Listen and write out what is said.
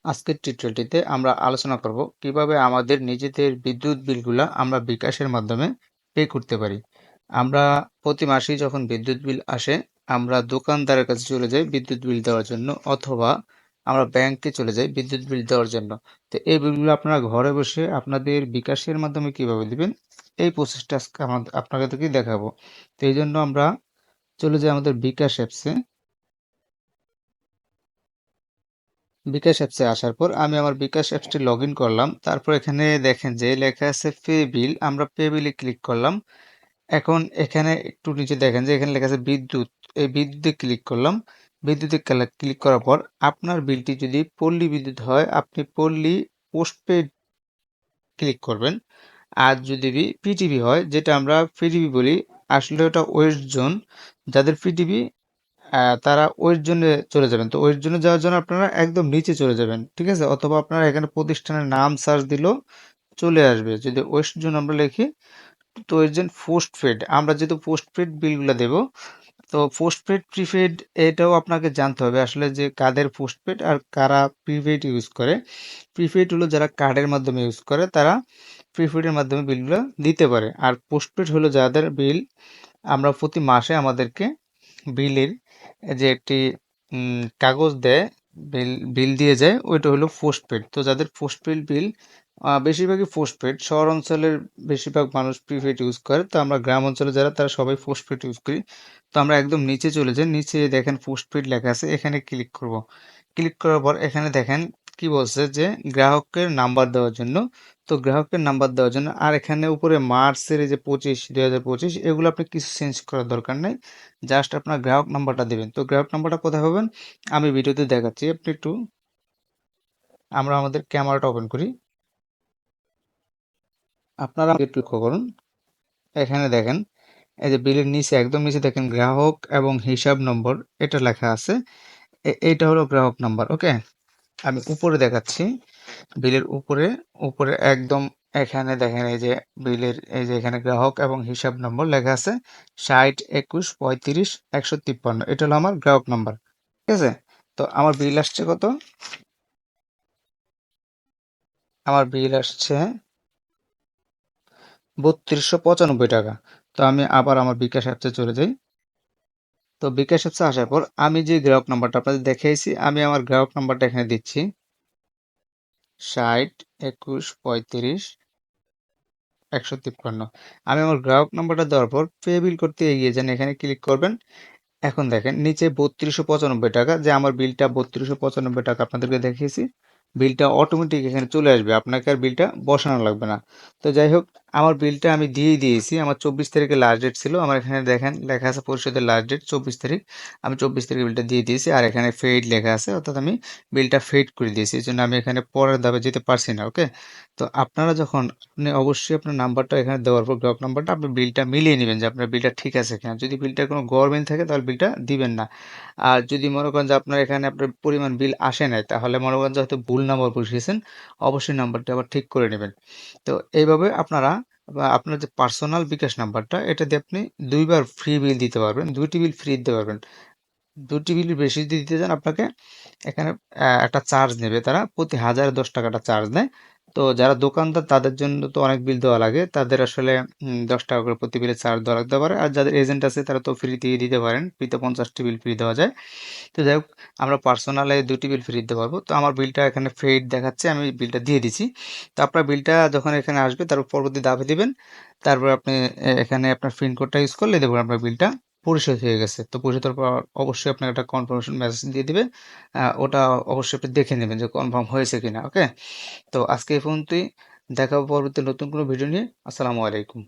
আজকের টিউটোরিয়ালটিতে আমরা আলোচনা করব কিভাবে আমাদের নিজেদের বিদ্যুৎ বিলগুলা আমরা বিকাশের মাধ্যমে পে করতে পারি। আমরা প্রতি মাসেই যখন বিদ্যুৎ বিল আসে আমরা দোকানদারের কাছে চলে যাই বিদ্যুৎ বিল দেওয়ার জন্য, অথবা আমরা ব্যাংকে চলে যাই বিদ্যুৎ বিল দেওয়ার জন্য। তো এই বিলগুলো আপনারা ঘরে বসে আপনাদের বিকাশের মাধ্যমে কিভাবে দিবেন, এই প্রসেসটা আজকে আপনাদেরকে দেখাবো। তো এই জন্য আমরা চলে যাই আমাদের বিকাশ অ্যাপসে। বিকাশ অ্যাপসে আসার পর আমি আমার বিকাশ অ্যাপসটি লগ ইন করলাম। তারপর এখানে দেখেন যে লেখা আছে পে বিল, আমরা পে বিলে ক্লিক করলাম। এখন এখানে একটু নিচে দেখেন যে এখানে লেখা আছে বিদ্যুৎ, এই বিদ্যুতে ক্লিক করলাম। বিদ্যুতে ক্লিক করার পর আপনার বিলটি যদি পল্লী বিদ্যুৎ হয় আপনি পল্লী পোস্টপেড ক্লিক করবেন। আর যদি পিটিভি হয়, যেটা আমরা পিটিভি বলি, আসলে ওটা ওয়েস্ট জোন, যাদের পিটিভি তারা ওয়েস্ট জোনে চলে যাবেন। তো ওয়েস্ট জোনে যাওয়ার জন্য আপনারা একদম নিচে চলে যাবেন, ঠিক আছে? অথবা আপনারা এখানে প্রতিষ্ঠানের নাম সার্চ দিলেও চলে আসবে। যদি ওয়েস্ট জোন আমরা লিখি, তো ওয়েস্ট জোন পোস্টপেড, আমরা যেহেতু পোস্টপেড বিলগুলো দেব, তো পোস্টপেড প্রিপেড এটাও আপনাকে জানতে হবে আসলে যে কাদের পোস্টপেড আর কারা প্রিপেড ইউজ করে। প্রিপেড হলো যারা কার্ডের মাধ্যমে ইউজ করে, তারা প্রিপেডের মাধ্যমে বিলগুলো দিতে পারে। আর পোস্টপেড হলো যাদের বিল আমরা প্রতি মাসে আমাদেরকে বিলের যে একটি কাগজ দেয়, বিল বিল দিয়ে যায়, ওইটা হলো পোস্টপেড। তো যাদের পোস্টপেড বিল, বেশিরভাগই পোস্টপেড, শহর অঞ্চলের বেশিরভাগ মানুষ প্রিপেড ইউজ করে, তো আমরা গ্রাম অঞ্চলে যারা তারা সবাই পোস্টপেড ইউজ করি। তো আমরা একদম নিচে চলে যাই, নিচে দেখেন পোস্টপেড লেখা আছে, এখানে ক্লিক করব। ক্লিক করার পর এখানে দেখেন কি বলছে যে গ্রাহকের নাম্বার দেওয়ার জন্য। তো গ্রাহকের নাম্বার দেওয়ার জন্য, আর এখানে উপরে মার্চের এই যে 25/2025, এগুলো আপনি কিছু চেঞ্জ করার দরকার নাই, জাস্ট আপনার গ্রাহক নাম্বারটা দেবেন। তো গ্রাহক নাম্বারটা কোথায় পাবেন আমি ভিডিওতে দেখাচ্ছি, আপনি একটু, আমরা আমাদের ক্যামেরাটা ওপেন করি, আপনারা একটু লক্ষ্য করুন। এখানে দেখেন এই যে বিলের নিচে, একদম নিচে দেখেন গ্রাহক এবং হিসাব নম্বর, এটা লেখা আছে। এইটা হলো গ্রাহক নাম্বার, ওকে? আমি উপরে দেখাচ্ছি, বিলের উপরে, উপরে একদম এখানে দেখেন এই যে বিলের এই যে এখানে গ্রাহক এবং হিসাব নম্বর লেখা আছে 60 21 35 153, এটা হলো আমার গ্রাহক নাম্বার, ঠিক আছে? তো আমার বিল আসছে কত? আমার বিল আসছে 3295 টাকা। তো আমি আবার আমার বিকাশ অ্যাপসে চলে যাই। তো বিকাশ অ্যাপসে আসার পর আমি যে গ্রাহক নাম্বারটা আপনাদের দেখিয়েছি, আমি আমার গ্রাহক নাম্বারটা এখানে দিচ্ছি, 60 21 35 153। আমি আমার গ্রাহক নাম্বারটা দেওয়ার পর পে বিল করতে এগিয়ে যান, এখানে ক্লিক করবেন। এখন দেখেন নিচে 3295 টাকা, যে আমার বিলটা 3295 টাকা আপনাদেরকে দেখিয়েছি, বিলটা অটোমেটিক এখানে চলে আসবে, আপনাকে আর বিলটা বসানো লাগবে না। তো যাই হোক, আমার বিলটা আমি দিয়েই দিয়েছি, আমার 24 তারিখে লাস্ট ডেট ছিল, আমার এখানে দেখেন লেখা আছে পরিশোধের লাস্ট ডেট 24 তারিখ। আমি 24 তারিখে বিলটা দিয়ে দিয়েছি, আর এখানে ফেইড লেখা আছে, অর্থাৎ আমি বিলটা ফেইড করে দিয়েছি, এই জন্য আমি এখানে পরের ধাপে যেতে পারছি না, ওকে? তো আপনারা যখন, আপনি অবশ্যই আপনার নাম্বারটা এখানে দেওয়ার পর গ্রাহক নাম্বারটা আপনি বিলটা মিলিয়ে নেবেন যে আপনার বিলটা ঠিক আছে কিনা। যদি বিলটা কোনো গভর্নমেন্ট থাকে তাহলে বিলটা দিবেন না। আর যদি মনে করেন যে আপনার এখানে আপনার পরিমাণ বিল আসে নাই, তাহলে মনে করেন যে হয়তো ভুল নাম্বার বসিয়েছেন, অবশ্যই নাম্বারটা আবার ঠিক করে নেবেন। তো এইভাবে আপনারা, বা আপনার যে পার্সোনাল বিকাশ নাম্বারটা, এটা দিয়ে আপনি 2বার ফ্রি বিল দিতে পারবেন, 2টি বিল ফ্রি দিতে পারবেন। 2টি বিল বেশি যদি দিতে চান আপনাকে এখানে একটা চার্জ নেবে, তারা প্রতি 1010 টাকাটা চার্জ নেয়। তো যারা দোকানদার তাদের জন্য তো অনেক বিল দেওয়া লাগে, তাদের আসলে 10 টাকা করে প্রতি বিলে চার্জ দেওয়া লাগতে পারে। আর যাদের এজেন্ট আছে তারা তো ফ্রি দিয়ে দিতে পারেন, ফ্রিতে 50টি বিল ফ্রি দেওয়া যায়। তো যাই হোক, আমরা পার্সোনালে 2টি বিল ফ্রি দিতে পারবো। তো আমার বিলটা এখানে ফেইড দেখাচ্ছে, আমি বিলটা দিয়ে দিছি। তো আপনার বিলটা যখন এখানে আসবে তারপর পরবর্তী ধাপে দিবেন। তারপর আপনি এখানে আপনার পিন কোডটা ইউজ করলে দেখবেন আপনার বিলটা পরিশোধ হয়ে গেছে। তো পরিশোধের পর অবশ্যই আপনাকে একটা কনফার্মেশন মেসেজ দিয়ে দিবে, ওটা অবশ্যই আপনি দেখে নেবেন যে কনফার্ম হয়েছে কিনা, ওকে? তো আজকে এই পর্যন্তই, দেখা হবে পরবর্তী নতুন কোনো ভিডিও নিয়ে। আসসালামু আলাইকুম।